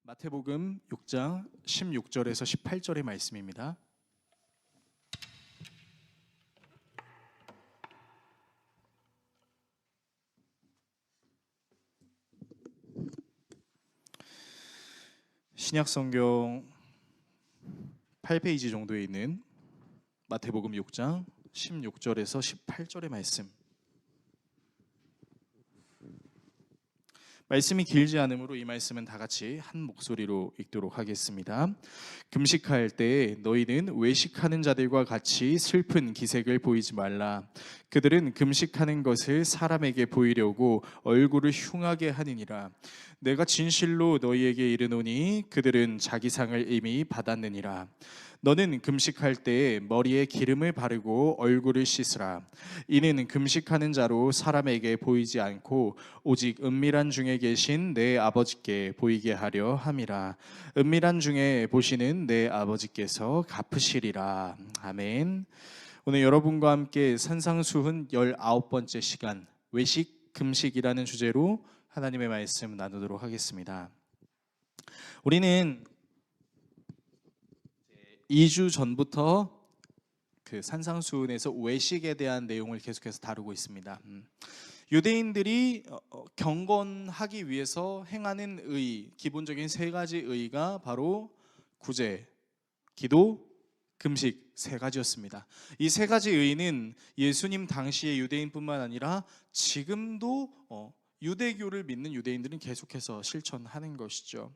마태복음 6장 16절에서 18절의 말씀입니다. 신약성경 8페이지 정도에 있는 마태복음 6장 16절에서 18절의 말씀이 길지 않으므로 이 말씀은 다 같이 한 목소리로 읽도록 하겠습니다. 금식할 때 너희는 외식하는 자들과 같이 슬픈 기색을 보이지 말라. 그들은 금식하는 것을 사람에게 보이려고 얼굴을 흉하게 하느니라. 내가 진실로 너희에게 이르노니 그들은 자기 상을 이미 받았느니라. 너는 금식할 때 머리에 기름을 바르고 얼굴을 씻으라. 이는 금식하는 자로 사람에게 보이지 않고 오직 은밀한 중에 계신 내 아버지께 보이게 하려 함이라. 은밀한 중에 보시는 내 아버지께서 갚으시리라. 아멘. 오늘 여러분과 함께 산상수훈 19번째 시간 외식 금식이라는 주제로 하나님의 말씀 나누도록 하겠습니다. 우리는 2주 전부터 그 산상수훈에서 외식에 대한 내용을 계속해서 다루고 있습니다. 유대인들이 경건하기 위해서 행하는 의, 기본적인 세 가지 의가 바로 구제, 기도, 금식 세 가지였습니다. 이 세 가지 의는 예수님 당시의 유대인뿐만 아니라 지금도 유대교를 믿는 유대인들은 계속해서 실천하는 것이죠.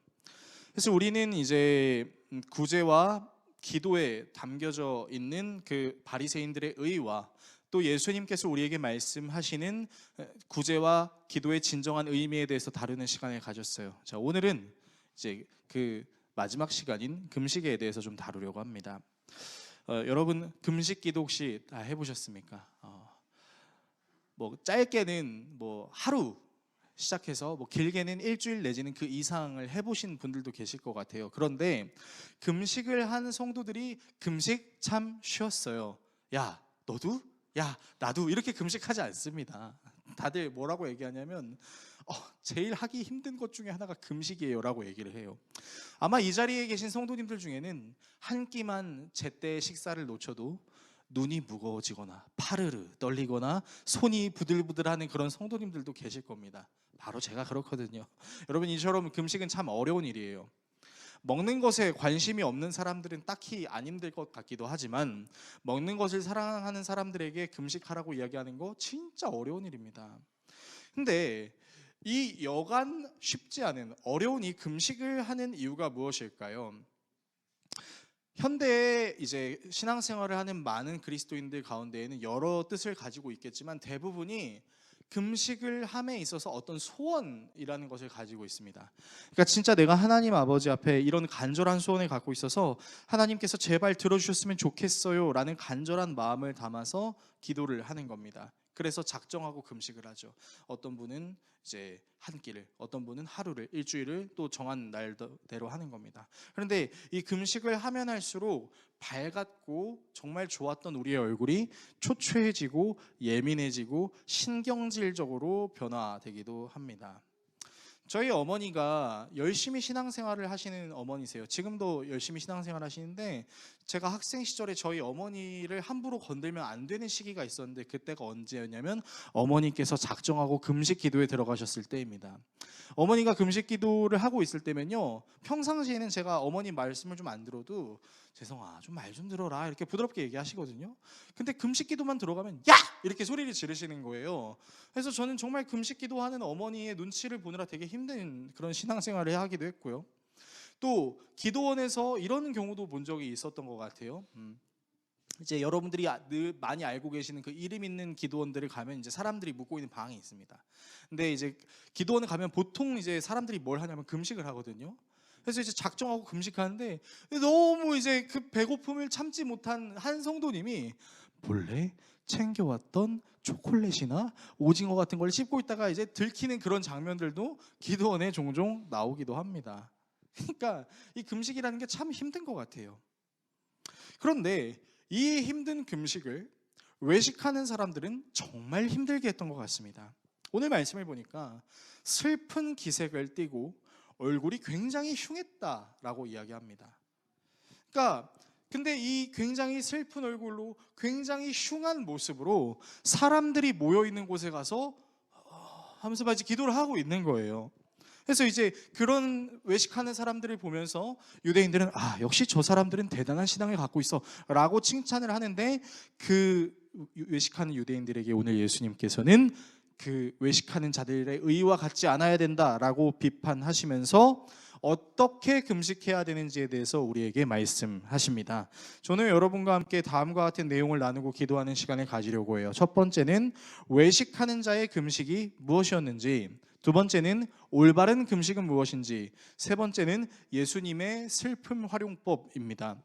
그래서 우리는 이제 구제와 기도에 담겨져 있는 그 바리새인들의 의와 또 예수님께서 우리에게 말씀하시는 구제와 기도의 진정한 의미에 대해서 다루는 시간을 가졌어요. 자, 오늘은 이제 그 마지막 시간인 금식에 대해서 좀 다루려고 합니다. 여러분 금식 기도 혹시 다 해보셨습니까? 뭐 짧게는 뭐 하루 시작해서 뭐 길게는 일주일 내지는 그 이상을 해보신 분들도 계실 것 같아요. 그런데 금식을 하는 성도들이 금식 참 쉬웠어요. 야 너도? 야 나도 이렇게 금식하지 않습니다. 다들 뭐라고 얘기하냐면 제일 하기 힘든 것 중에 하나가 금식이에요 라고 얘기를 해요. 아마 이 자리에 계신 성도님들 중에는 한 끼만 제때 식사를 놓쳐도 눈이 무거워지거나 파르르 떨리거나 손이 부들부들하는 그런 성도님들도 계실 겁니다. 바로 제가 그렇거든요. 여러분 이처럼 금식은 참 어려운 일이에요. 먹는 것에 관심이 없는 사람들은 딱히 안 힘들 것 같기도 하지만 먹는 것을 사랑하는 사람들에게 금식하라고 이야기하는 거 진짜 어려운 일입니다. 근데 이 여간 쉽지 않은 어려운 이 금식을 하는 이유가 무엇일까요? 현대에 이제 신앙생활을 하는 많은 그리스도인들 가운데에는 여러 뜻을 가지고 있겠지만 대부분이 금식을 함에 있어서 어떤 소원이라는 것을 가지고 있습니다. 그러니까 진짜 내가 하나님 아버지 앞에 이런 간절한 소원을 갖고 있어서 하나님께서 제발 들어주셨으면 좋겠어요 라는 간절한 마음을 담아서 기도를 하는 겁니다. 그래서 작정하고 금식을 하죠. 어떤 분은 이제 한 끼를, 어떤 분은 하루를, 일주일을 또 정한 날대로 하는 겁니다. 그런데 이 금식을 하면 할수록 밝았고 정말 좋았던 우리의 얼굴이 초췌해지고 예민해지고 신경질적으로 변화되기도 합니다. 저희 어머니가 열심히 신앙생활을 하시는 어머니세요. 지금도 열심히 신앙생활 하시는데 제가 학생 시절에 저희 어머니를 함부로 건들면 안 되는 시기가 있었는데 그때가 언제였냐면 어머니께서 작정하고 금식 기도에 들어가셨을 때입니다. 어머니가 금식 기도를 하고 있을 때면요, 평상시에는 제가 어머니 말씀을 좀 안 들어도 재성아 좀 말 좀 들어라 이렇게 부드럽게 얘기하시거든요. 근데 금식 기도만 들어가면 야! 이렇게 소리를 지르시는 거예요. 그래서 저는 정말 금식 기도하는 어머니의 눈치를 보느라 되게 힘든 그런 신앙생활을 하기도 했고요. 또 기도원에서 이런 경우도 본 적이 있었던 것 같아요. 이제 여러분들이 늘 많이 알고 계시는 그 이름 있는 기도원들을 가면 이제 사람들이 묵고 있는 방이 있습니다. 근데 이제 기도원에 가면 보통 이제 사람들이 뭘 하냐면 금식을 하거든요. 그래서 이제 작정하고 금식하는데 너무 이제 그 배고픔을 참지 못한 한 성도님이 몰래 챙겨왔던 초콜릿이나 오징어 같은 걸 씹고 있다가 이제 들키는 그런 장면들도 기도원에 종종 나오기도 합니다. 그러니까 이 금식이라는 게 참 힘든 것 같아요. 그런데 이 힘든 금식을 외식하는 사람들은 정말 힘들게 했던 것 같습니다. 오늘 말씀을 보니까 슬픈 기색을 띠고 얼굴이 굉장히 흉했다라고 이야기합니다. 그러니까 근데 이 굉장히 슬픈 얼굴로 굉장히 흉한 모습으로 사람들이 모여 있는 곳에 가서 하면서 마치 기도를 하고 있는 거예요. 그래서 이제 그런 외식하는 사람들을 보면서 유대인들은 역시 저 사람들은 대단한 신앙을 갖고 있어라고 칭찬을 하는데, 그 외식하는 유대인들에게 오늘 예수님께서는 그 외식하는 자들의 의와 같지 않아야 된다라고 비판하시면서 어떻게 금식해야 되는지에 대해서 우리에게 말씀하십니다. 저는 여러분과 함께 다음과 같은 내용을 나누고 기도하는 시간을 가지려고 해요. 첫 번째는 외식하는 자의 금식이 무엇이었는지, 두 번째는 올바른 금식은 무엇인지, 세 번째는 예수님의 슬픔 활용법입니다.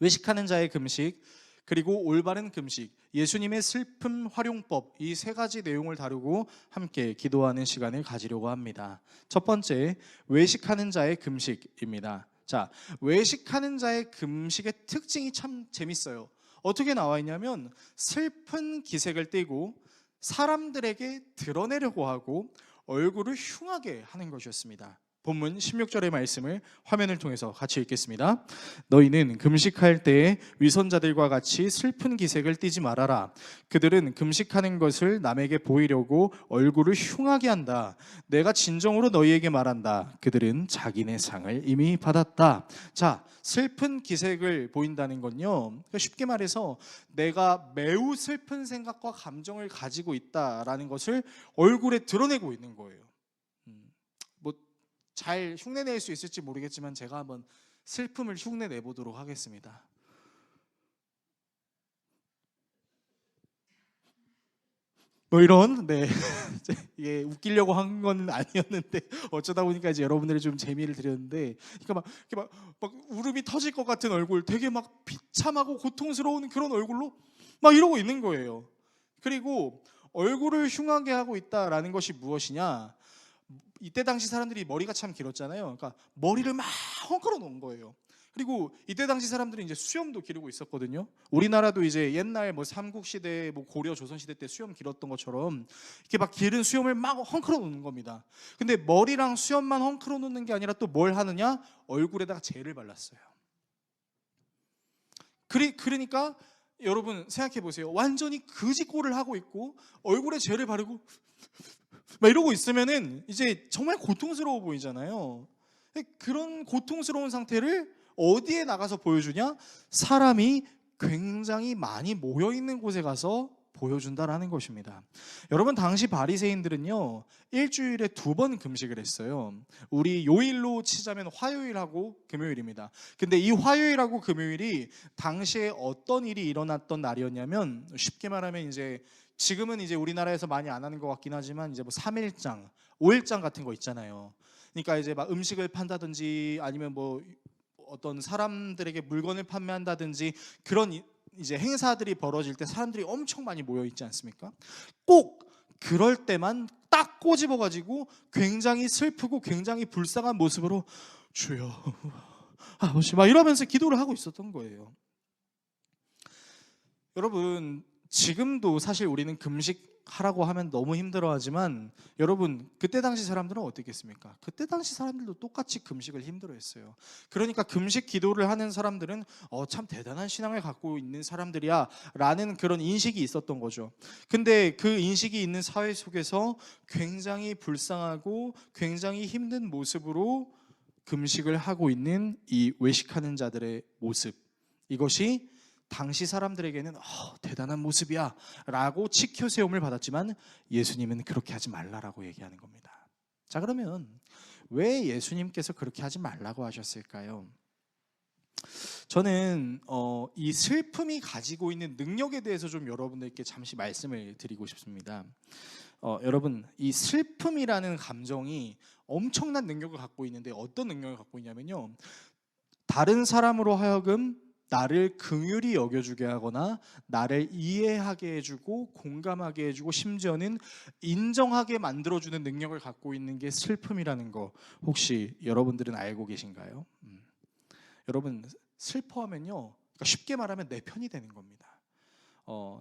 외식하는 자의 금식, 그리고 올바른 금식, 예수님의 슬픔 활용법, 이 세 가지 내용을 다루고 함께 기도하는 시간을 가지려고 합니다. 첫 번째, 외식하는 자의 금식입니다. 자, 외식하는 자의 금식의 특징이 참 재밌어요. 어떻게 나와 있냐면 슬픈 기색을 띠고 사람들에게 드러내려고 하고 얼굴을 흉하게 하는 것이었습니다. 본문 16절의 말씀을 화면을 통해서 같이 읽겠습니다. 너희는 금식할 때에 위선자들과 같이 슬픈 기색을 띠지 말아라. 그들은 금식하는 것을 남에게 보이려고 얼굴을 흉하게 한다. 내가 진정으로 너희에게 말한다. 그들은 자기네 상을 이미 받았다. 자, 슬픈 기색을 보인다는 건요, 쉽게 말해서 내가 매우 슬픈 생각과 감정을 가지고 있다라는 것을 얼굴에 드러내고 있는 거예요. 잘 흉내낼 수 있을지 모르겠지만 제가 한번 슬픔을 흉내내 보도록 하겠습니다. 이런, 이게 웃기려고 한 건 아니었는데 어쩌다 보니까 이제 여러분들이 좀 재미를 드렸는데, 그러니까 막 울음이 터질 것 같은 얼굴, 되게 막 비참하고 고통스러운 그런 얼굴로 막 이러고 있는 거예요. 그리고 얼굴을 흉하게 하고 있다라는 것이 무엇이냐? 이때 당시 사람들이 머리가 참 길었잖아요. 그러니까 머리를 막 헝클어 놓은 거예요. 그리고 이때 당시 사람들이 이제 수염도 기르고 있었거든요. 우리나라도 이제 옛날 삼국시대, 고려 조선시대 때 수염 길었던 것처럼 이렇게 막 기른 수염을 막 헝클어 놓는 겁니다. 근데 머리랑 수염만 헝클어 놓는 게 아니라 또 뭘 하느냐? 얼굴에다가 젤을 발랐어요. 그러니까 여러분 생각해 보세요. 완전히 거지꼴을 하고 있고 얼굴에 젤을 바르고 막 이러고 있으면은 이제 정말 고통스러워 보이잖아요. 그런 고통스러운 상태를 어디에 나가서 보여주냐? 사람이 굉장히 많이 모여 있는 곳에 가서 보여준다라는 것입니다. 여러분, 당시 바리새인들은요, 일주일에 2번 금식을 했어요. 우리 요일로 치자면 화요일하고 금요일입니다. 근데 이 화요일하고 금요일이 당시에 어떤 일이 일어났던 날이었냐면, 쉽게 말하면 이제 지금은 이제 우리나라에서 많이 안 하는 것 같긴 하지만 이제 3일장, 5일장 같은 거 있잖아요. 그러니까 이제 막 음식을 판다든지 아니면 어떤 사람들에게 물건을 판매한다든지 그런 이제 행사들이 벌어질 때 사람들이 엄청 많이 모여 있지 않습니까? 꼭 그럴 때만 딱 꼬집어 가지고 굉장히 슬프고 굉장히 불쌍한 모습으로 주여 아버지 막 이러면서 기도를 하고 있었던 거예요. 여러분, 지금도 사실 우리는 금식하라고 하면 너무 힘들어하지만 여러분, 그때 당시 사람들은 어땠겠습니까? 그때 당시 사람들도 똑같이 금식을 힘들어했어요. 그러니까 금식 기도를 하는 사람들은 참 대단한 신앙을 갖고 있는 사람들이야 라는 그런 인식이 있었던 거죠. 근데 그 인식이 있는 사회 속에서 굉장히 불쌍하고 굉장히 힘든 모습으로 금식을 하고 있는 이 외식하는 자들의 모습, 이것이 당시 사람들에게는 대단한 모습이야 라고 치켜세움을 받았지만 예수님은 그렇게 하지 말라라고 얘기하는 겁니다. 자, 그러면 왜 예수님께서 그렇게 하지 말라고 하셨을까요? 저는 이 슬픔이 가지고 있는 능력에 대해서 좀 여러분들께 잠시 말씀을 드리고 싶습니다. 여러분, 이 슬픔이라는 감정이 엄청난 능력을 갖고 있는데 어떤 능력을 갖고 있냐면요, 다른 사람으로 하여금 나를 긍휼히 여겨주게 하거나 나를 이해하게 해주고 공감하게 해주고 심지어는 인정하게 만들어주는 능력을 갖고 있는 게 슬픔이라는 거 혹시 여러분들은 알고 계신가요? 여러분, 슬퍼하면요, 그러니까 쉽게 말하면 내 편이 되는 겁니다.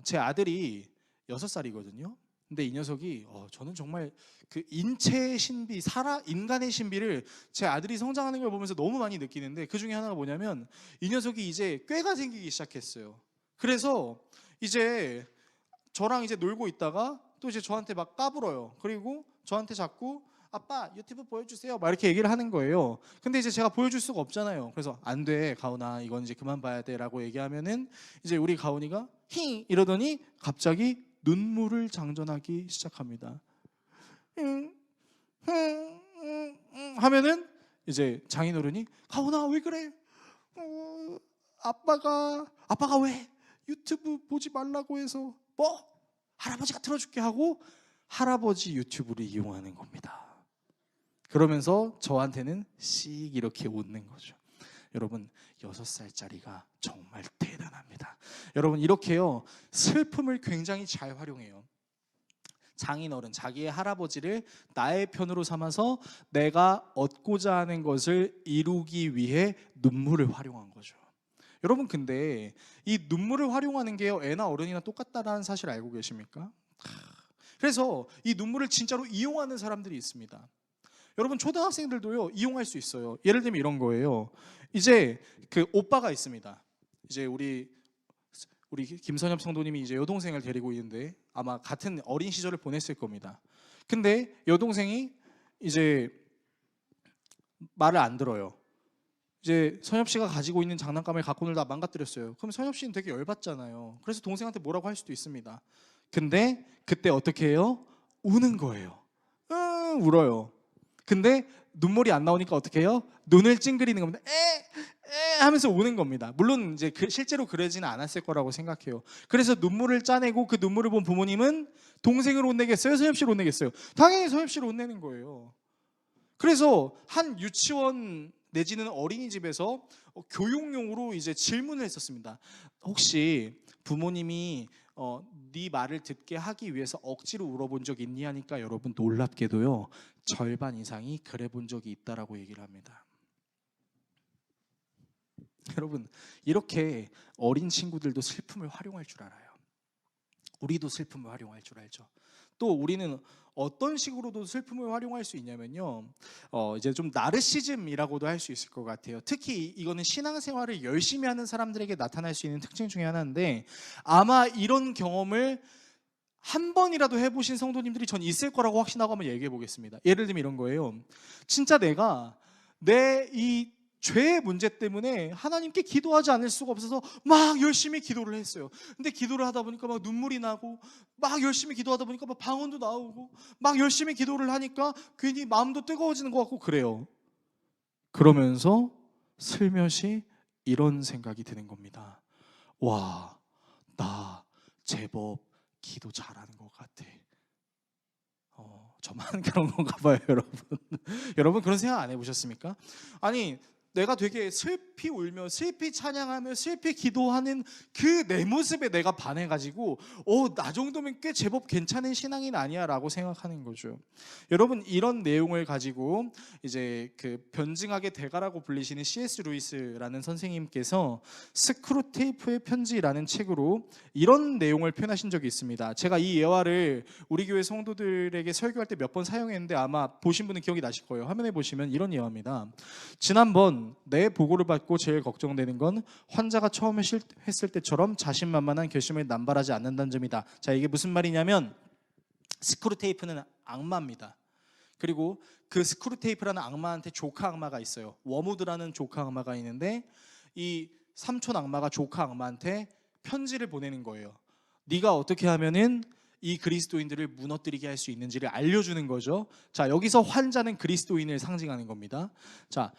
제 아들이 6살이거든요. 근데 이 녀석이 저는 정말 그 인체의 신비, 인간의 신비를 제 아들이 성장하는 걸 보면서 너무 많이 느끼는데, 그 중에 하나가 뭐냐면 이 녀석이 이제 꾀가 생기기 시작했어요. 그래서 이제 저랑 이제 놀고 있다가 또 이제 저한테 막 까불어요. 그리고 저한테 자꾸 아빠 유튜브 보여주세요 막 이렇게 얘기를 하는 거예요. 근데 이제 제가 보여줄 수가 없잖아요. 그래서 안 돼 가훈아, 이건 이제 그만 봐야 돼 라고 얘기하면은 이제 우리 가훈이가 히 이러더니 갑자기 눈물을 장전하기 시작합니다. 하면은 이제 장인어른이 가훈아 왜 그래? 아빠가 왜 유튜브 보지 말라고 해서 뭐 할아버지가 틀어줄게 하고 할아버지 유튜브를 이용하는 겁니다. 그러면서 저한테는 씩 이렇게 웃는 거죠. 여러분 6살짜리가 정말 대단합니다. 여러분 이렇게요 슬픔을 굉장히 잘 활용해요. 장인어른, 자기의 할아버지를 나의 편으로 삼아서 내가 얻고자 하는 것을 이루기 위해 눈물을 활용한 거죠. 여러분 근데 이 눈물을 활용하는 게요 애나 어른이나 똑같다는 사실 알고 계십니까? 그래서 이 눈물을 진짜로 이용하는 사람들이 있습니다. 여러분 초등학생들도요 이용할 수 있어요. 예를 들면 이런 거예요. 이제 그 오빠가 있습니다. 이제 우리 김선엽 성도님이 이제 여동생을 데리고 있는데 아마 같은 어린 시절을 보냈을 겁니다. 근데 여동생이 이제 말을 안 들어요. 이제 선엽 씨가 가지고 있는 장난감을 갖고 놀다 망가뜨렸어요. 그럼 선엽 씨는 되게 열받잖아요. 그래서 동생한테 뭐라고 할 수도 있습니다. 근데 그때 어떻게 해요? 우는 거예요. 울어요. 근데 눈물이 안 나오니까 어떻게 해요? 눈을 찡그리는 겁니다. 에 하면서 우는 겁니다. 물론 이제 실제로 그러지는 않았을 거라고 생각해요. 그래서 눈물을 짜내고 그 눈물을 본 부모님은 동생을 혼내겠어요? 선엽 씨를 혼내겠어요? 당연히 선엽 씨를 혼내는 거예요. 그래서 한 유치원 내지는 어린이집에서 교육용으로 이제 질문을 했었습니다. 혹시 부모님이 네 말을 듣게 하기 위해서 억지로 울어본 적 있니 하니까 여러분 놀랍게도요 절반 이상이 그래 본 적이 있다라고 얘기를 합니다. 여러분 이렇게 어린 친구들도 슬픔을 활용할 줄 알아요. 우리도 슬픔을 활용할 줄 알죠. 또 우리는 어떤 식으로도 슬픔을 활용할 수 있냐면요 이제 좀 나르시즘이라고도 할 수 있을 것 같아요. 특히 이거는 신앙생활을 열심히 하는 사람들에게 나타날 수 있는 특징 중에 하나인데, 아마 이런 경험을 한 번이라도 해보신 성도님들이 전 있을 거라고 확신하고 한번 얘기해 보겠습니다. 예를 들면 이런 거예요. 진짜 내가 내 이 죄의 문제 때문에 하나님께 기도하지 않을 수가 없어서 막 열심히 기도를 했어요. 근데 기도를 하다 보니까 막 눈물이 나고, 막 열심히 기도하다 보니까 막 방언도 나오고, 막 열심히 기도를 하니까 괜히 마음도 뜨거워지는 것 같고 그래요. 그러면서 슬며시 이런 생각이 드는 겁니다. 와, 나 제법 기도 잘하는 것 같아. 저만 그런 건가 봐요, 여러분. 여러분 그런 생각 안 해보셨습니까? 아니 내가 되게 슬피 울며 슬피 찬양하며 슬피 기도하는 그 내 모습에 내가 반해가지고 나 정도면 꽤 제법 괜찮은 신앙인 아니야 라고 생각하는 거죠. 여러분 이런 내용을 가지고 이제 그 변증학의 대가라고 불리시는 C.S. 루이스라는 선생님께서 스크루테이프의 편지라는 책으로 이런 내용을 표현하신 적이 있습니다. 제가 이 예화를 우리 교회 성도들에게 설교할 때 몇 번 사용했는데 아마 보신 분은 기억이 나실 거예요. 화면에 보시면 이런 예화입니다. 지난번 내 보고를 받고 제일 걱정되는 건 환자가 처음 했을 때처럼 자신만만한 결심을 남발하지 않는다는 점이다. 자, 이게 무슨 말이냐면 스크루테이프는 악마입니다. 그리고 그 스크루테이프라는 악마한테 조카 악마가 있어요. 워무드라는 조카 악마가 있는데 이 삼촌 악마가 조카 악마한테 편지를 보내는 거예요. 네가 어떻게 하면은 이 그리스도인들을 무너뜨리게 할 수 있는지를 알려주는 거죠. 자, 여기서 환자는 그리스도인을 상징하는 겁니다. 자,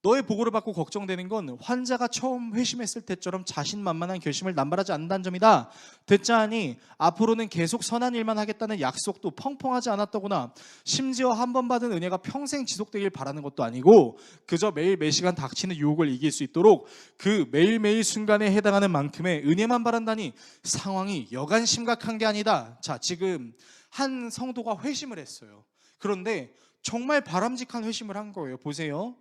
너의 보고를 받고 걱정되는 건 환자가 처음 회심했을 때처럼 자신만만한 결심을 남발하지 않는다는 점이다. 듣자 하니 앞으로는 계속 선한 일만 하겠다는 약속도 펑펑하지 않았더구나. 심지어 한 번 받은 은혜가 평생 지속되길 바라는 것도 아니고 그저 매일 매시간 닥치는 유혹을 이길 수 있도록 그 매일매일 순간에 해당하는 만큼의 은혜만 바란다니 상황이 여간 심각한 게 아니다. 자, 지금 한 성도가 회심을 했어요. 그런데 정말 바람직한 회심을 한 거예요. 보세요.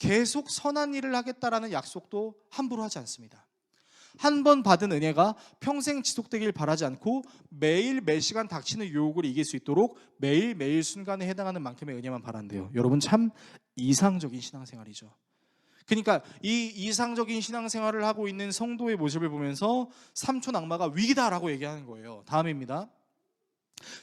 계속 선한 일을 하겠다라는 약속도 함부로 하지 않습니다. 한 번 받은 은혜가 평생 지속되길 바라지 않고 매일 매 시간 닥치는 유혹을 이길 수 있도록 매일매일 순간에 해당하는 만큼의 은혜만 바란대요. 여러분 참 이상적인 신앙생활이죠. 그러니까 이 이상적인 신앙생활을 하고 있는 성도의 모습을 보면서 삼촌 악마가 위기다라고 얘기하는 거예요. 다음입니다.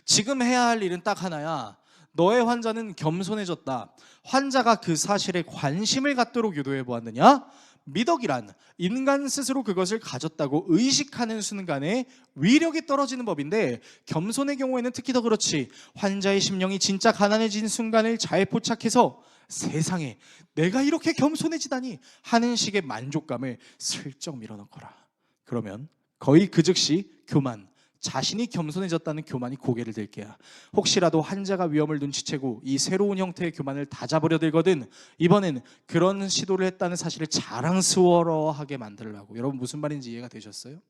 지금 해야 할 일은 딱 하나야. 너의 환자는 겸손해졌다. 환자가 그 사실에 관심을 갖도록 유도해 보았느냐? 미덕이란 인간 스스로 그것을 가졌다고 의식하는 순간에 위력이 떨어지는 법인데, 겸손의 경우에는 특히 더 그렇지. 환자의 심령이 진짜 가난해진 순간을 잘 포착해서 세상에 내가 이렇게 겸손해지다니 하는 식의 만족감을 슬쩍 밀어넣거라. 그러면 거의 그 즉시 교만, 자신이 겸손해졌다는 교만이 고개를 들게야. 혹시라도 환자가 위험을 눈치채고 이 새로운 형태의 교만을 다 잡으려 들거든 이번엔 그런 시도를 했다는 사실을 자랑스러워하게 만들려고. 여러분 무슨 말인지 이해가 되셨어요?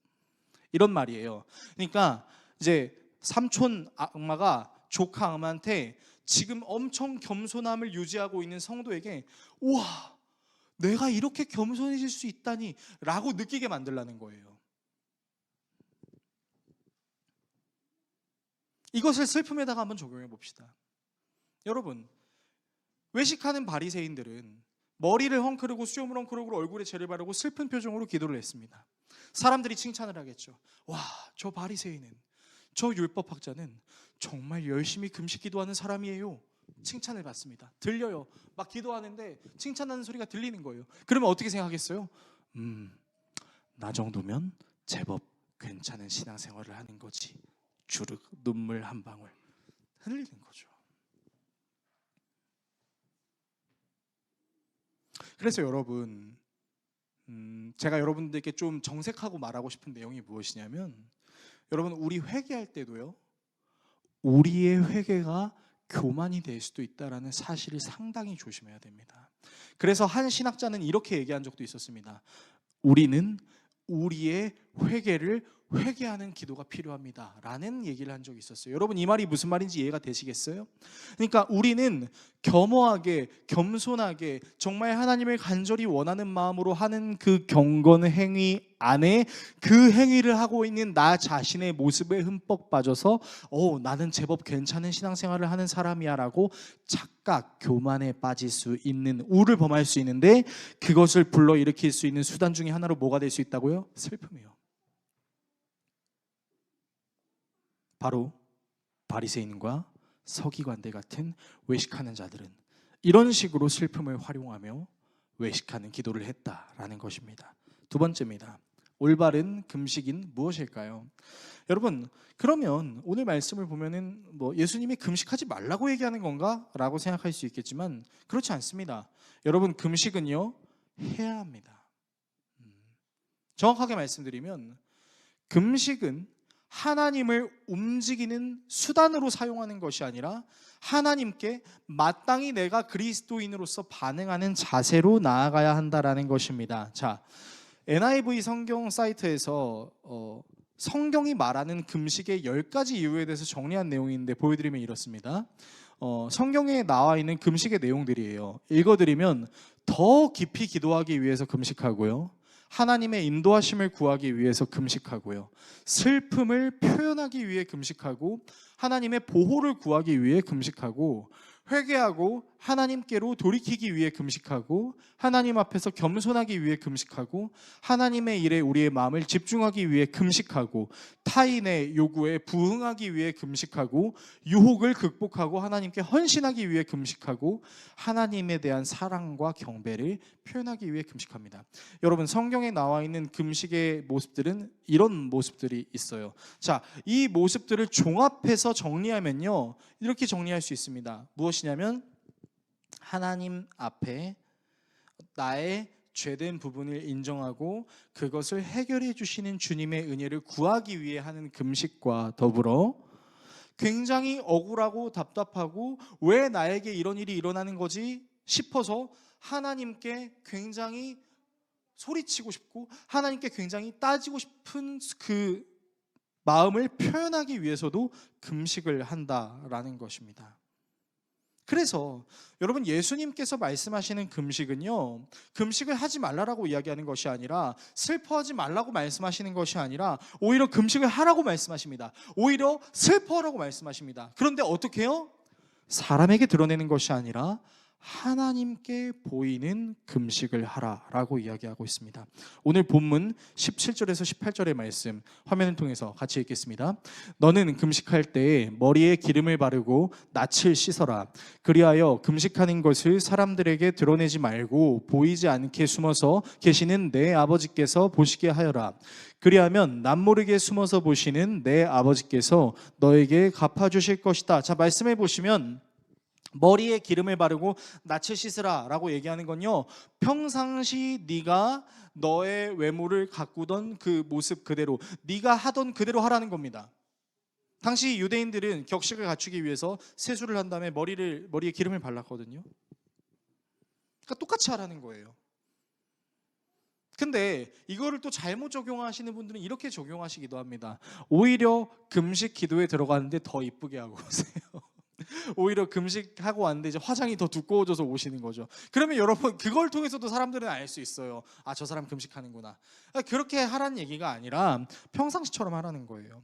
이런 말이에요. 그러니까 이제 삼촌 악마가 조카 악마한테 지금 엄청 겸손함을 유지하고 있는 성도에게 우와, 내가 이렇게 겸손해질 수 있다니 라고 느끼게 만들라는 거예요. 이것을 슬픔에다가 한번 적용해 봅시다. 여러분, 외식하는 바리새인들은 머리를 헝클고 수염을 헝클고 얼굴에 재를 바르고 슬픈 표정으로 기도를 했습니다. 사람들이 칭찬을 하겠죠. 와, 저 바리새인은, 저 율법학자는 정말 열심히 금식 기도하는 사람이에요. 칭찬을 받습니다. 들려요. 막 기도하는데 칭찬하는 소리가 들리는 거예요. 그러면 어떻게 생각했어요? 나 정도면 제법 괜찮은 신앙생활을 하는 거지. 주르륵 눈물 한 방울 흘리는 거죠. 그래서 여러분, 제가 여러분들께 좀 정색하고 말하고 싶은 내용이 무엇이냐면, 여러분 우리 회개할 때도요, 우리의 회개가 교만이 될 수도 있다라는 사실을 상당히 조심해야 됩니다. 그래서 한 신학자는 이렇게 얘기한 적도 있었습니다. 우리는 우리의 회개를 회개하는 기도가 필요합니다 라는 얘기를 한 적이 있었어요. 여러분 이 말이 무슨 말인지 이해가 되시겠어요? 그러니까 우리는 겸허하게 겸손하게 정말 하나님을 간절히 원하는 마음으로 하는 그 경건 행위 안에 그 행위를 하고 있는 나 자신의 모습에 흠뻑 빠져서 나는 제법 괜찮은 신앙생활을 하는 사람이야 라고 착각, 교만에 빠질 수 있는, 우를 범할 수 있는데, 그것을 불러일으킬 수 있는 수단 중에 하나로 뭐가 될 수 있다고요? 슬픔이요. 바로 바리새인과 서기관들 같은 외식하는 자들은 이런 식으로 슬픔을 활용하며 외식하는 기도를 했다라는 것입니다. 두 번째입니다. 올바른 금식인 무엇일까요? 여러분, 그러면 오늘 말씀을 보면은 예수님이 금식하지 말라고 얘기하는 건가? 라고 생각할 수 있겠지만 그렇지 않습니다. 여러분, 금식은요 해야 합니다. 정확하게 말씀드리면 금식은 하나님을 움직이는 수단으로 사용하는 것이 아니라 하나님께 마땅히 내가 그리스도인으로서 반응하는 자세로 나아가야 한다라는 것입니다. 자, NIV 성경 사이트에서 성경이 말하는 금식의 10가지 이유에 대해서 정리한 내용이 있는데 보여드리면 이렇습니다. 성경에 나와 있는 금식의 내용들이에요. 읽어드리면 더 깊이 기도하기 위해서 금식하고요, 하나님의 인도하심을 구하기 위해서 금식하고요, 슬픔을 표현하기 위해 금식하고, 하나님의 보호를 구하기 위해 금식하고, 회개하고 하나님께로 돌이키기 위해 금식하고, 하나님 앞에서 겸손하기 위해 금식하고, 하나님의 일에 우리의 마음을 집중하기 위해 금식하고, 타인의 요구에 부응하기 위해 금식하고, 유혹을 극복하고 하나님께 헌신하기 위해 금식하고, 하나님에 대한 사랑과 경배를 표현하기 위해 금식합니다. 여러분, 성경에 나와 있는 금식의 모습들은 이런 모습들이 있어요. 자, 이 모습들을 종합해서 정리하면요, 이렇게 정리할 수 있습니다. 무엇이냐면, 하나님 앞에 나의 죄된 부분을 인정하고 그것을 해결해 주시는 주님의 은혜를 구하기 위해 하는 금식과 더불어, 굉장히 억울하고 답답하고 왜 나에게 이런 일이 일어나는 거지 싶어서 하나님께 굉장히 소리치고 싶고 하나님께 굉장히 따지고 싶은 그 마음을 표현하기 위해서도 금식을 한다라는 것입니다. 그래서 여러분, 예수님께서 말씀하시는 금식은요, 금식을 하지 말라라고 이야기하는 것이 아니라, 슬퍼하지 말라고 말씀하시는 것이 아니라, 오히려 금식을 하라고 말씀하십니다. 오히려 슬퍼하라고 말씀하십니다. 그런데 어떻게 해요? 사람에게 드러내는 것이 아니라 하나님께 보이는 금식을 하라라고 이야기하고 있습니다. 오늘 본문 17절에서 18절의 말씀 화면을 통해서 같이 읽겠습니다. 너는 금식할 때에 머리에 기름을 바르고 낯을 씻어라. 그리하여 금식하는 것을 사람들에게 드러내지 말고 보이지 않게 숨어서 계시는 내 아버지께서 보시게 하여라. 그리하면 남모르게 숨어서 보시는 내 아버지께서 너에게 갚아주실 것이다. 자, 말씀해 보시면 머리에 기름을 바르고 낯을 씻으라 라고 얘기하는 건요, 평상시 네가 너의 외모를 가꾸던 그 모습 그대로, 네가 하던 그대로 하라는 겁니다. 당시 유대인들은 격식을 갖추기 위해서 세수를 한 다음에 머리에 기름을 발랐거든요. 그러니까 똑같이 하라는 거예요. 근데 이거를 또 잘못 적용하시는 분들은 이렇게 적용하시기도 합니다. 오히려 금식 기도에 들어가는데 더 이쁘게 하고 오세요. 오히려 금식하고 왔는데 이제 화장이 더 두꺼워져서 오시는 거죠. 그러면 여러분, 그걸 통해서도 사람들은 알 수 있어요. 아, 저 사람 금식하는구나. 그렇게 하라는 얘기가 아니라 평상시처럼 하라는 거예요.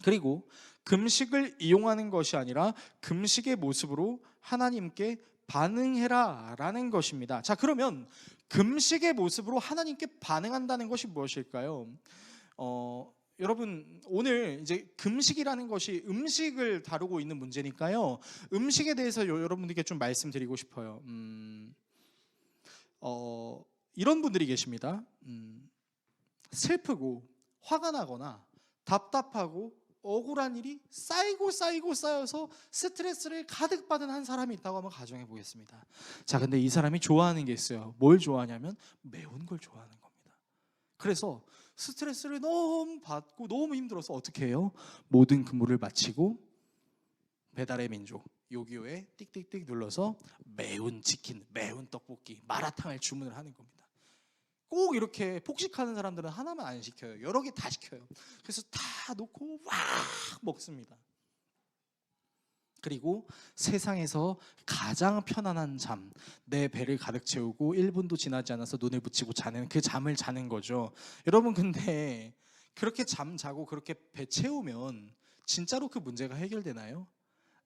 그리고 금식을 이용하는 것이 아니라 금식의 모습으로 하나님께 반응해라 라는 것입니다. 자, 그러면 금식의 모습으로 하나님께 반응한다는 것이 무엇일까요? 여러분, 오늘 이제 금식이라는 것이 음식을 다루고 있는 문제니까요, 음식에 대해서 여러분들께 좀 말씀드리고 싶어요. 이런 분들이 계십니다. 슬프고 화가 나거나 답답하고 억울한 일이 쌓여서 스트레스를 가득 받은 한 사람이 있다고 한번 가정해 보겠습니다. 자, 근데 이 사람이 좋아하는 게 있어요. 뭘 좋아하냐면 매운 걸 좋아하는 겁니다. 그래서 스트레스를 너무 받고 너무 힘들어서 어떻게 해요? 모든 근무를 마치고 배달의 민족 요기요에 띡띡띡 눌러서 매운 치킨, 매운 떡볶이, 마라탕을 주문을 하는 겁니다. 꼭 이렇게 폭식하는 사람들은 하나만 안 시켜요. 여러 개 다 시켜요. 그래서 다 놓고 막 먹습니다. 그리고 세상에서 가장 편안한 잠, 내 배를 가득 채우고 1분도 지나지 않아서 눈을 붙이고 자는 그 잠을 자는 거죠. 여러분, 근데 그렇게 잠 자고 그렇게 배 채우면 진짜로 그 문제가 해결되나요?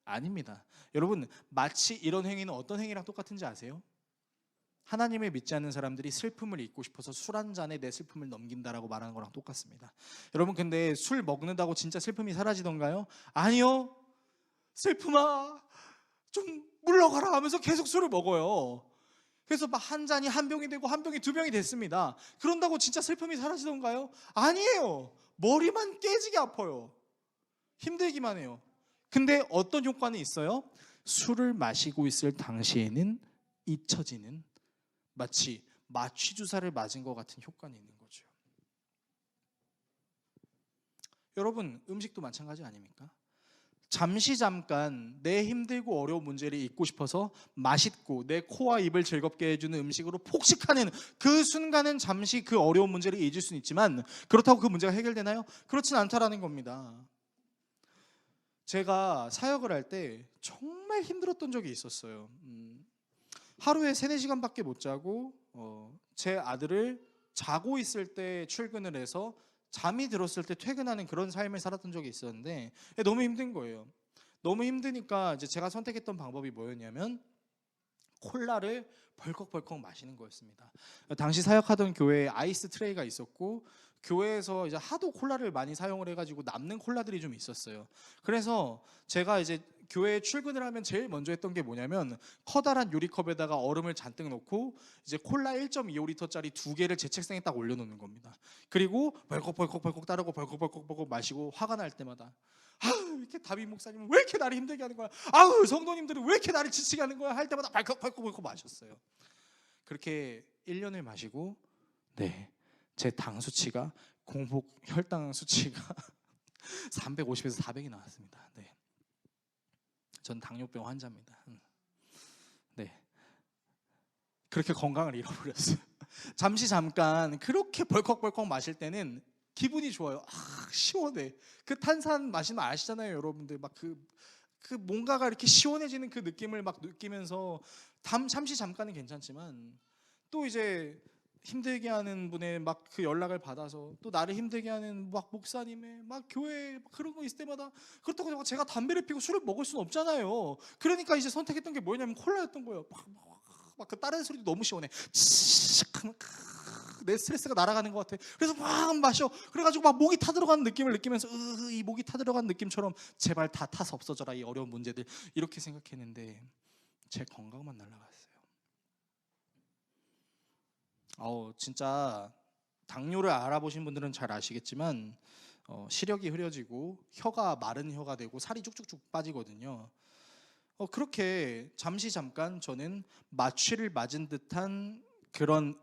아닙니다. 여러분, 마치 이런 행위는 어떤 행위랑 똑같은지 아세요? 하나님을 믿지 않는 사람들이 슬픔을 잊고 싶어서 술 한 잔에 내 슬픔을 넘긴다라고 말하는 거랑 똑같습니다. 여러분, 근데 술 먹는다고 진짜 슬픔이 사라지던가요? 아니요. 슬픔아, 좀 물러가라 하면서 계속 술을 먹어요. 그래서 막 한 잔이 한 병이 되고 한 병이 두 병이 됐습니다. 그런다고 진짜 슬픔이 사라지던가요? 아니에요. 머리만 깨지게 아파요. 힘들기만 해요. 근데 어떤 효과는 있어요? 술을 마시고 있을 당시에는 잊혀지는, 마치 마취 주사를 맞은 것 같은 효과는 있는 거죠. 여러분, 음식도 마찬가지 아닙니까? 잠깐 내 힘들고 어려운 문제를 잊고 싶어서 맛있고 내 코와 입을 즐겁게 해주는 음식으로 폭식하는 그 순간은 잠시 그 어려운 문제를 잊을 수는 있지만, 그렇다고 그 문제가 해결되나요? 그렇진 않다라는 겁니다. 제가 사역을 할 때 정말 힘들었던 적이 있었어요. 하루에 3-4시간밖에 못 자고 제 아들을 자고 있을 때 출근을 해서 잠이 들었을 때 퇴근하는 그런 삶을 살았던 적이 있었는데, 너무 힘든 거예요. 너무 힘드니까 이제 제가 선택했던 방법이 뭐였냐면 콜라를 벌컥벌컥 마시는 거였습니다. 당시 사역하던 교회에 아이스 트레이가 있었고, 교회에서 이제 하도 콜라를 많이 사용을 해가지고 남는 콜라들이 좀 있었어요. 그래서 제가 이제 교회에 출근을 하면 제일 먼저 했던 게 뭐냐면 커다란 유리컵에다가 얼음을 잔뜩 넣고 이제 콜라 1.25리터짜리 2개를 제 책상에 딱 올려놓는 겁니다. 그리고 벌컥벌컥 따르고 벌컥벌컥 마시고, 화가 날 때마다 이렇게 다비 목사님은 왜 이렇게 나를 힘들게 하는 거야? 아우, 성도님들은 왜 이렇게 나를 지치게 하는 거야? 할 때마다 벌컥벌컥 마셨어요. 그렇게 1년을 마시고, 제 당 수치가, 공복 혈당 수치가 350에서 400이 나왔습니다. 전 당뇨병 환자입니다. 그렇게 건강을 잃어버렸어요. 잠깐 그렇게 벌컥벌컥 마실 때는 기분이 좋아요. 시원해. 그 탄산 마시면 아시잖아요, 여러분들. 막 그 그 뭔가가 이렇게 시원해지는 그 느낌을 막 느끼면서 잠시 잠깐은 괜찮지만 또 이제 힘들게 하는 분의 막 그 연락을 받아서 또 나를 힘들게 하는 막 목사님의 막 교회 막 그런 거 있을 때마다 그렇다고 제가 담배를 피고 술을 먹을 수는 없잖아요. 그러니까 이제 선택했던 게 뭐냐면 콜라였던 거예요. 막 그 다른 소리도 너무 시원해. 내 스트레스가 날아가는 것 같아. 그래서 막 마셔. 그래가지고 막 목이 타들어가는 느낌을 느끼면서 이 목이 타들어가는 느낌처럼 제발 다 타서 없어져라 이 어려운 문제들, 이렇게 생각했는데 제 건강만 날아갔어요. 진짜 당뇨를 알아보신 분들은 잘 아시겠지만 시력이 흐려지고 혀가 마른 혀가 되고 살이 쭉쭉쭉 빠지거든요. 그렇게 잠깐 저는 마취를 맞은 듯한 그런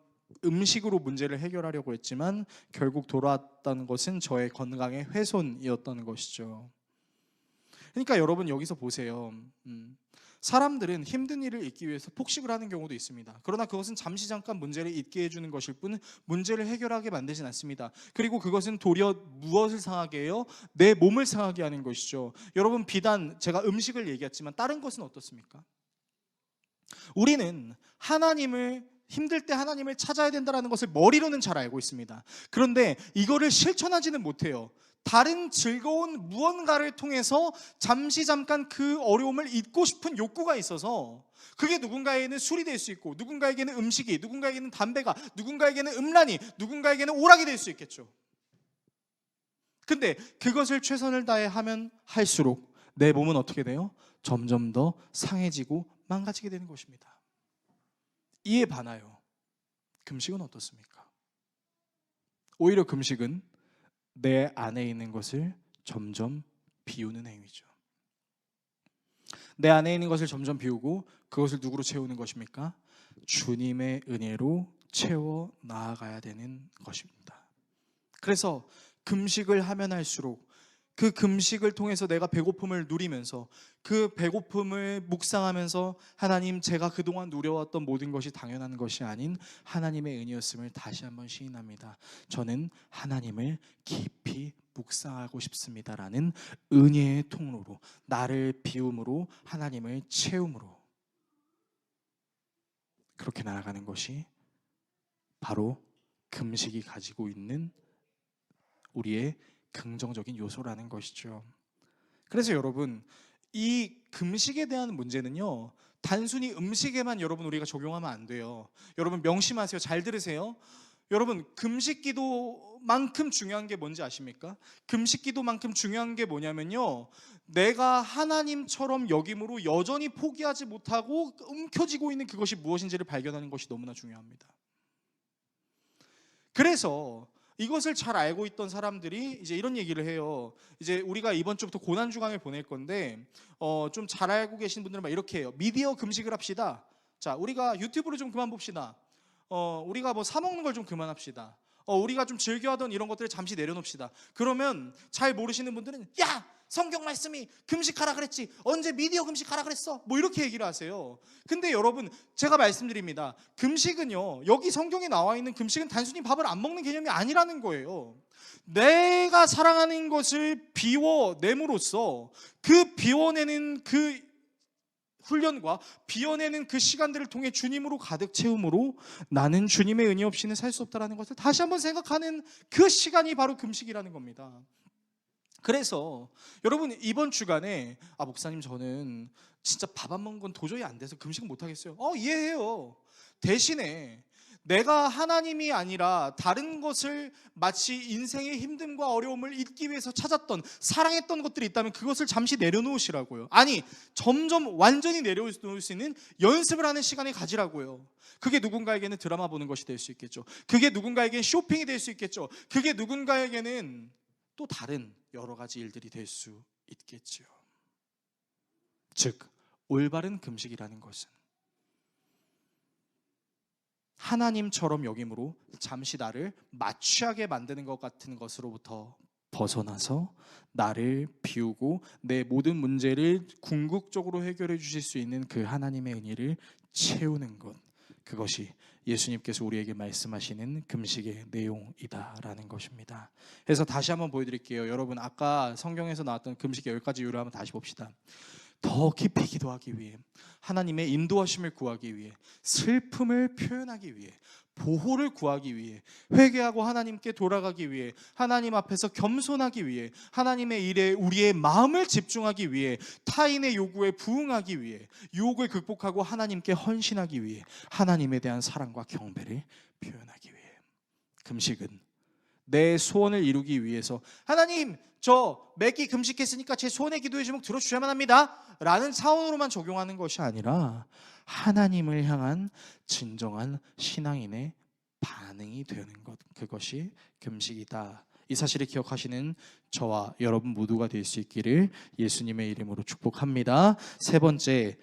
음식으로 문제를 해결하려고 했지만 결국 돌아왔던 것은 저의 건강의 훼손이었던 것이죠. 그러니까 여러분 여기서 보세요. 사람들은 힘든 일을 잊기 위해서 폭식을 하는 경우도 있습니다. 그러나 그것은 잠깐 문제를 잊게 해주는 것일 뿐 문제를 해결하게 만들진 않습니다. 그리고 그것은 도리어 무엇을 상하게 해요? 내 몸을 상하게 하는 것이죠. 여러분 비단 제가 음식을 얘기했지만 다른 것은 어떻습니까? 우리는 힘들 때 하나님을 찾아야 된다는 것을 머리로는 잘 알고 있습니다. 그런데 이거를 실천하지는 못해요. 다른 즐거운 무언가를 통해서 잠깐 그 어려움을 잊고 싶은 욕구가 있어서 그게 누군가에게는 술이 될 수 있고 누군가에게는 음식이, 누군가에게는 담배가, 누군가에게는 음란이, 누군가에게는 오락이 될 수 있겠죠. 근데 그것을 최선을 다해 하면 할수록 내 몸은 어떻게 돼요? 점점 더 상해지고 망가지게 되는 것입니다. 이에 반하여 금식은 어떻습니까? 오히려 금식은 내 안에 있는 것을 점점 비우는 행위죠. 내 안에 있는 것을 점점 비우고 그것을 누구로 채우는 것입니까? 주님의 은혜로 채워 나아가야 되는 것입니다. 그래서 금식을 하면 할수록 그 금식을 통해서 내가 배고픔을 누리면서 그 배고픔을 묵상하면서 하나님, 제가 그동안 누려왔던 모든 것이 당연한 것이 아닌 하나님의 은혜였음을 다시 한번 시인합니다. 저는 하나님을 깊이 묵상하고 싶습니다라는 은혜의 통로로, 나를 비움으로 하나님을 채움으로 그렇게 나아가는 것이 바로 금식이 가지고 있는 우리의 긍정적인 요소라는 것이죠. 그래서 여러분, 이 금식에 대한 문제는요, 단순히 음식에만 여러분 우리가 적용하면 안 돼요. 여러분 명심하세요. 잘 들으세요. 여러분 금식 기도만큼 중요한 게 뭔지 아십니까? 금식 기도만큼 중요한 게 뭐냐면요, 내가 하나님처럼 여김으로 여전히 포기하지 못하고 움켜쥐고 있는 그것이 무엇인지를 발견하는 것이 너무나 중요합니다. 그래서 이것을 잘 알고 있던 사람들이 이제 이런 얘기를 해요. 이제 우리가 이번 주부터 고난 주간을 보낼 건데 좀 잘 알고 계신 분들은 막 이렇게 해요. 미디어 금식을 합시다. 자, 우리가 유튜브를 좀 그만 봅시다. 우리가 뭐 사 먹는 걸 좀 그만합시다. 우리가 좀 즐겨하던 이런 것들을 잠시 내려놓읍시다. 그러면 잘 모르시는 분들은 야! 성경 말씀이 금식하라 그랬지, 언제 미디어 금식하라 그랬어? 뭐 이렇게 얘기를 하세요. 근데 여러분 제가 말씀드립니다. 금식은요, 여기 성경에 나와 있는 금식은 단순히 밥을 안 먹는 개념이 아니라는 거예요. 내가 사랑하는 것을 비워냄으로써 그 비워내는 그 훈련과 비워내는 그 시간들을 통해 주님으로 가득 채움으로 나는 주님의 은혜 없이는 살 수 없다는 것을 다시 한번 생각하는 그 시간이 바로 금식이라는 겁니다. 그래서 여러분 이번 주간에 목사님 저는 진짜 밥 안 먹는 건 도저히 안 돼서 금식 못 하겠어요. 이해해요. 대신에 내가 하나님이 아니라 다른 것을 마치 인생의 힘듦과 어려움을 잊기 위해서 찾았던, 사랑했던 것들이 있다면 그것을 잠시 내려놓으시라고요. 아니, 점점 완전히 내려놓을 수 있는 연습을 하는 시간을 가지라고요. 그게 누군가에게는 드라마 보는 것이 될 수 있겠죠. 그게 누군가에게는 쇼핑이 될 수 있겠죠. 그게 누군가에게는 또 다른 여러 가지 일들이 될 수 있겠죠. 즉, 올바른 금식이라는 것은 하나님처럼 여김으로 잠시 나를 마취하게 만드는 것 같은 것으로부터 벗어나서 나를 비우고 내 모든 문제를 궁극적으로 해결해 주실 수 있는 그 하나님의 은혜를 채우는 것, 그것이 예수님께서 우리에게 말씀하시는 금식의 내용이다라는 것입니다. 그래서 다시 한번 보여드릴게요. 여러분 아까 성경에서 나왔던 금식의 10가지 요를 한번 다시 봅시다. 더 깊이 기도하기 위해, 하나님의 인도하심을 구하기 위해, 슬픔을 표현하기 위해, 보호를 구하기 위해, 회개하고 하나님께 돌아가기 위해, 하나님 앞에서 겸손하기 위해, 하나님의 일에 우리의 마음을 집중하기 위해, 타인의 요구에 부응하기 위해, 유혹을 극복하고 하나님께 헌신하기 위해, 하나님에 대한 사랑과 경배를 표현하기 위해. 금식은 내 소원을 이루기 위해서, 하나님 저 매기 금식했으니까 제 소원의 기도의 제목 들어주셔야만 합니다 라는 차원으로만 적용하는 것이 아니라 하나님을 향한 진정한 신앙인의 반응이 되는 것, 그것이 금식이다. 이 사실을 기억하시는 저와 여러분 모두가 될 수 있기를 예수님의 이름으로 축복합니다. 세 번째,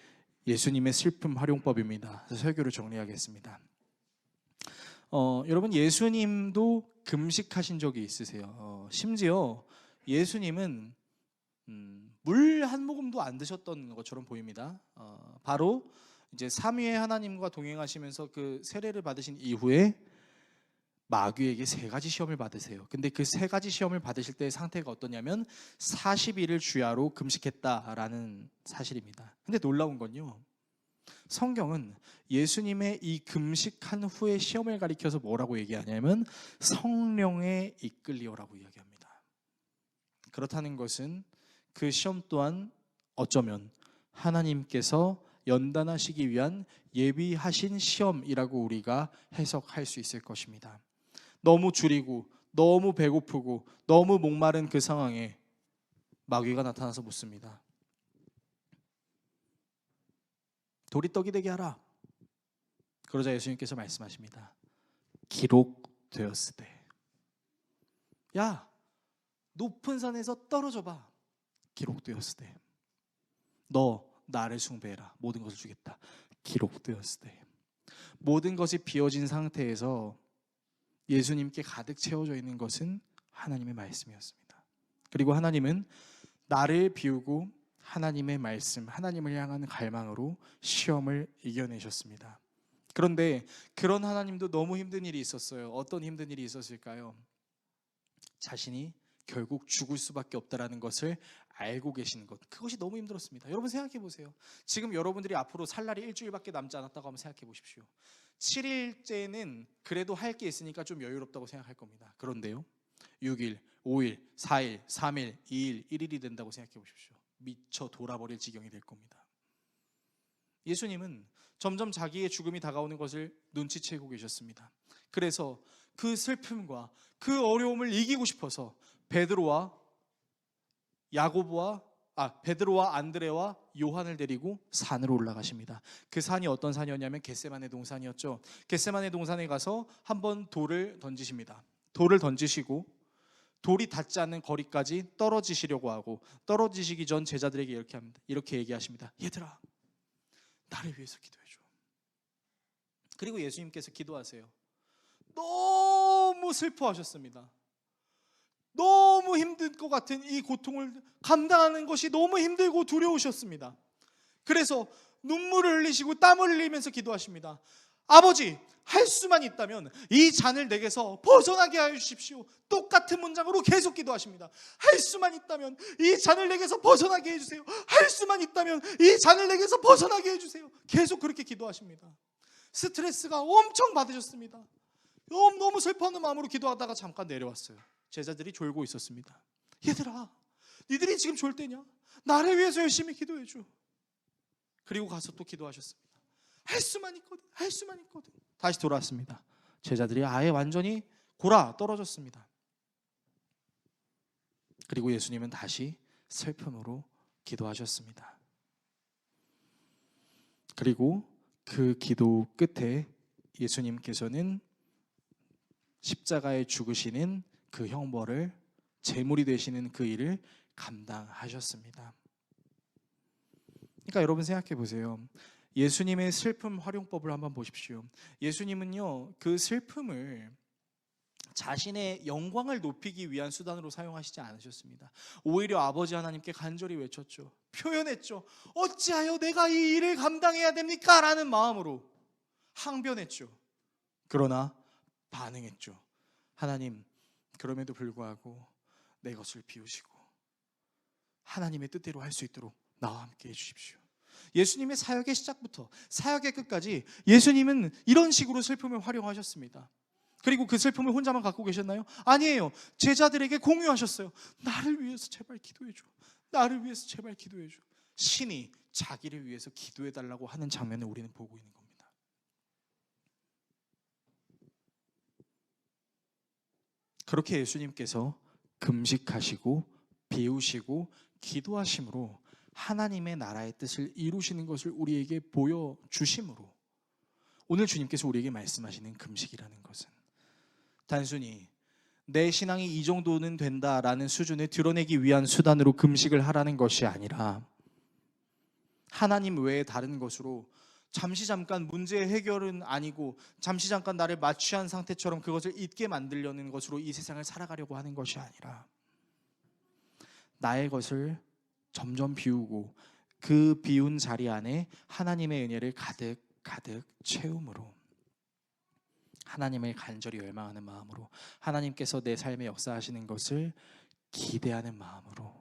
예수님의 슬픔 활용법입니다. 설교를 정리하겠습니다. 여러분, 예수님도 금식하신 적이 있으세요. 심지어 예수님은 물 한 모금도 안 드셨던 것처럼 보입니다. 바로 이제 삼위의 하나님과 동행하시면서 그 세례를 받으신 이후에 마귀에게 세 가지 시험을 받으세요. 근데 그 세 가지 시험을 받으실 때의 상태가 어떠냐면 40일을 주야로 금식했다라는 사실입니다. 근데 놀라운 건요, 성경은 예수님의 이 금식한 후의 시험을 가리켜서 뭐라고 얘기하냐면 성령에 이끌리오라고 이야기합니다. 그렇다는 것은 그 시험 또한 어쩌면 하나님께서 연단하시기 위한 예비하신 시험이라고 우리가 해석할 수 있을 것입니다. 너무 줄이고 너무 배고프고 너무 목마른 그 상황에 마귀가 나타나서 묻습니다. 돌이 떡이 되게 하라. 그러자 예수님께서 말씀하십니다. 기록되었으되. 야, 높은 산에서 떨어져 봐. 기록되었으되. 너 나를 숭배해라. 모든 것을 주겠다. 기록되었으되. 모든 것이 비워진 상태에서 예수님께 가득 채워져 있는 것은 하나님의 말씀이었습니다. 그리고 하나님은 나를 비우고 하나님의 말씀, 하나님을 향한 갈망으로 시험을 이겨내셨습니다. 그런데 그런 하나님도 너무 힘든 일이 있었어요. 어떤 힘든 일이 있었을까요? 자신이 결국 죽을 수밖에 없다라는 것을 알고 계시는 것, 그것이 너무 힘들었습니다. 여러분 생각해 보세요. 지금 여러분들이 앞으로 살 날이 일주일밖에 남지 않았다고 한번 생각해 보십시오. 7일째는 그래도 할 게 있으니까 좀 여유롭다고 생각할 겁니다. 그런데요, 6일, 5일, 4일, 3일, 2일, 1일이 된다고 생각해 보십시오. 미쳐 돌아버릴 지경이 될 겁니다. 예수님은 점점 자기의 죽음이 다가오는 것을 눈치채고 계셨습니다. 그래서 그 슬픔과 그 어려움을 이기고 싶어서 베드로와 안드레와 요한을 데리고 산으로 올라가십니다. 그 산이 어떤 산이었냐면 겟세마네 동산이었죠. 겟세마네 동산에 가서 한번 돌을 던지십니다. 돌을 던지시고 돌이 닿지 않는 거리까지 떨어지시려고 하고, 떨어지시기 전 제자들에게 이렇게 합니다. 이렇게 얘기하십니다. 얘들아, 나를 위해서 기도해줘. 그리고 예수님께서 기도하세요. 너무 슬퍼하셨습니다. 너무 힘든 것 같은 이 고통을 감당하는 것이 너무 힘들고 두려우셨습니다. 그래서 눈물을 흘리시고 땀을 흘리면서 기도하십니다. 아버지, 할 수만 있다면 이 잔을 내게서 벗어나게 하여 주십시오. 똑같은 문장으로 계속 기도하십니다. 할 수만 있다면 이 잔을 내게서 벗어나게 해주세요. 할 수만 있다면 이 잔을 내게서 벗어나게 해주세요. 계속 그렇게 기도하십니다. 스트레스가 엄청 받으셨습니다. 너무 슬퍼하는 마음으로 기도하다가 잠깐 내려왔어요. 제자들이 졸고 있었습니다. 얘들아, 니들이 지금 졸 때냐? 나를 위해서 열심히 기도해줘. 그리고 가서 또 기도하셨습니다. 할 수만 있거든, 할 수만 있거든. 다시 돌아왔습니다. 제자들이 아예 완전히 골아 떨어졌습니다. 그리고 예수님은 다시 슬픔으로 기도하셨습니다. 그리고 그 기도 끝에 예수님께서는 십자가에 죽으시는 그 형벌을, 제물이 되시는 그 일을 감당하셨습니다. 그러니까 여러분 생각해 보세요. 예수님의 슬픔 활용법을 한번 보십시오. 예수님은요, 그 슬픔을 자신의 영광을 높이기 위한 수단으로 사용하시지 않으셨습니다. 오히려 아버지 하나님께 간절히 외쳤죠. 표현했죠. 어찌하여 내가 이 일을 감당해야 됩니까? 라는 마음으로 항변했죠. 그러나 반응했죠. 하나님, 그럼에도 불구하고 내 것을 비우시고 하나님의 뜻대로 할 수 있도록 나와 함께 해주십시오. 예수님의 사역의 시작부터 사역의 끝까지 예수님은 이런 식으로 슬픔을 활용하셨습니다. 그리고 그 슬픔을 혼자만 갖고 계셨나요? 아니에요. 제자들에게 공유하셨어요. 나를 위해서 제발 기도해줘. 나를 위해서 제발 기도해줘. 신이 자기를 위해서 기도해달라고 하는 장면을 우리는 보고 있는 겁니다. 그렇게 예수님께서 금식하시고 비우시고 기도하심으로 하나님의 나라의 뜻을 이루시는 것을 우리에게 보여주심으로 오늘 주님께서 우리에게 말씀하시는 금식이라는 것은 단순히 내 신앙이 이 정도는 된다라는 수준을 드러내기 위한 수단으로 금식을 하라는 것이 아니라 하나님 외에 다른 것으로 잠시 잠깐 문제의 해결은 아니고 잠시 잠깐 나를 마취한 상태처럼 그것을 잊게 만들려는 것으로 이 세상을 살아가려고 하는 것이 아니라 나의 것을 점점 비우고 그 비운 자리 안에 하나님의 은혜를 가득 채움으로 하나님을 간절히 열망하는 마음으로 하나님께서 내 삶에 역사하시는 것을 기대하는 마음으로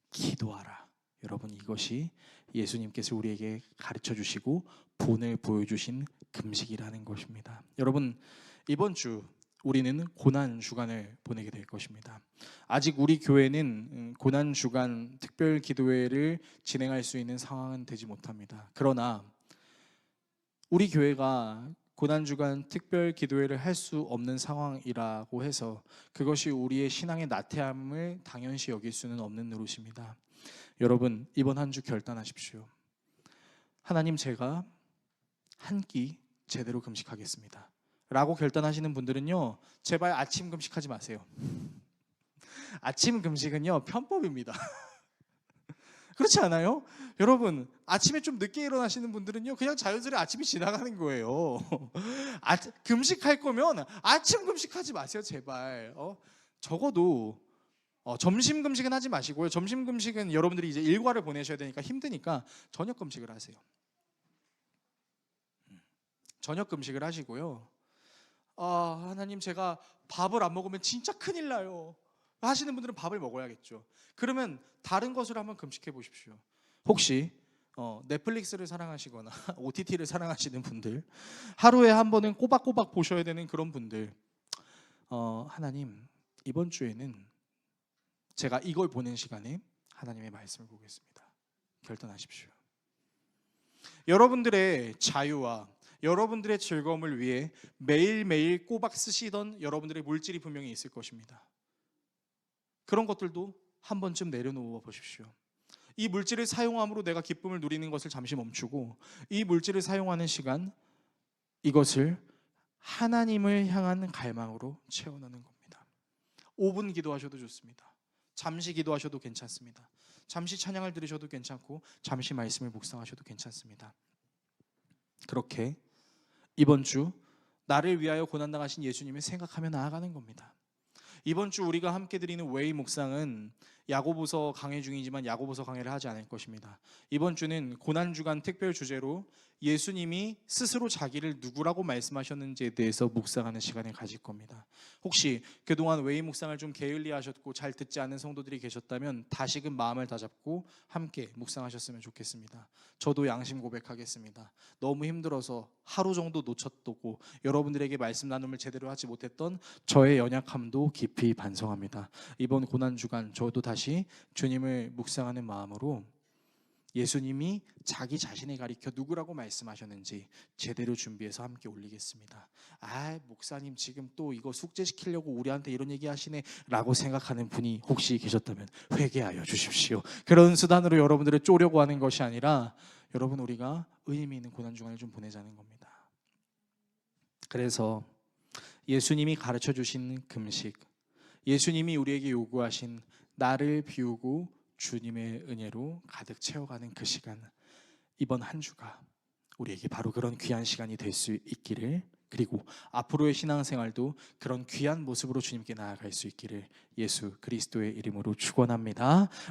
기도하라. 여러분, 이것이 예수님께서 우리에게 가르쳐 주시고 본을 보여주신 금식이라는 것입니다. 여러분, 이번 주 우리는 고난주간을 보내게 될 것입니다. 아직 우리 교회는 고난주간 특별 기도회를 진행할 수 있는 상황은 되지 못합니다. 그러나 우리 교회가 고난주간 특별 기도회를 할 수 없는 상황이라고 해서 그것이 우리의 신앙의 나태함을 당연시 여길 수는 없는 노릇입니다. 여러분, 이번 한 주 결단하십시오. 하나님, 제가 한 끼 제대로 금식하겠습니다 라고 결단하시는 분들은요, 제발 아침 금식하지 마세요. 아침 금식은요, 편법입니다. 그렇지 않아요? 여러분, 아침에 좀 늦게 일어나시는 분들은요, 그냥 자연스레 아침이 지나가는 거예요. 금식할 거면 아침 금식하지 마세요, 제발. 적어도 점심 금식은 하지 마시고요. 점심 금식은 여러분들이 이제 일과를 보내셔야 되니까 힘드니까 저녁 금식을 하세요. 저녁 금식을 하시고요. 하나님, 제가 밥을 안 먹으면 진짜 큰일 나요 하시는 분들은 밥을 먹어야겠죠. 그러면 다른 것을 한번 금식해 보십시오. 혹시 넷플릭스를 사랑하시거나 OTT를 사랑하시는 분들, 하루에 한 번은 꼬박꼬박 보셔야 되는 그런 분들, 하나님, 이번 주에는 제가 이걸 보는 시간에 하나님의 말씀을 보겠습니다. 결단하십시오. 여러분들의 자유와 여러분들의 즐거움을 위해 매일매일 꼬박 쓰시던 여러분들의 물질이 분명히 있을 것입니다. 그런 것들도 한 번쯤 내려놓아 보십시오. 이 물질을 사용함으로 내가 기쁨을 누리는 것을 잠시 멈추고 이 물질을 사용하는 시간, 이것을 하나님을 향한 갈망으로 채워넣는 겁니다. 5분 기도하셔도 좋습니다. 잠시 기도하셔도 괜찮습니다. 잠시 찬양을 들으셔도 괜찮고 잠시 말씀을 묵상하셔도 괜찮습니다. 그렇게 이번 주 나를 위하여 고난당하신 예수님을 생각하며 나아가는 겁니다. 이번 주 우리가 함께 드리는 웨이 묵상은 야고보서 강해 중이지만 야고보서 강해를 하지 않을 것입니다. 이번 주는 고난주간 특별 주제로 예수님이 스스로 자기를 누구라고 말씀하셨는지에 대해서 묵상하는 시간을 가질 겁니다. 혹시 그동안 웨이 묵상을 좀 게을리하셨고 잘 듣지 않은 성도들이 계셨다면 다시금 마음을 다잡고 함께 묵상하셨으면 좋겠습니다. 저도 양심 고백하겠습니다. 너무 힘들어서 하루 정도 놓쳤고 여러분들에게 말씀 나눔을 제대로 하지 못했던 저의 연약함도 깊이 반성합니다. 이번 고난주간 저도 다시 주님을 묵상하는 마음으로 예수님이 자기 자신을 가리켜 누구라고 말씀하셨는지 제대로 준비해서 함께 올리겠습니다. 목사님 지금 또 이거 숙제시키려고 우리한테 이런 얘기 하시네 라고 생각하는 분이 혹시 계셨다면 회개하여 주십시오. 그런 수단으로 여러분들을 쪼려고 하는 것이 아니라 여러분, 우리가 의미 있는 고난주간을 좀 보내자는 겁니다. 그래서 예수님이 가르쳐 주신 금식, 예수님이 우리에게 요구하신 나를 비우고 주님의 은혜로 가득 채워가는 그 시간, 이번 한 주가 우리에게 바로 그런 귀한 시간이 될 수 있기를, 그리고 앞으로의 신앙생활도 그런 귀한 모습으로 주님께 나아갈 수 있기를 예수 그리스도의 이름으로 축원합니다.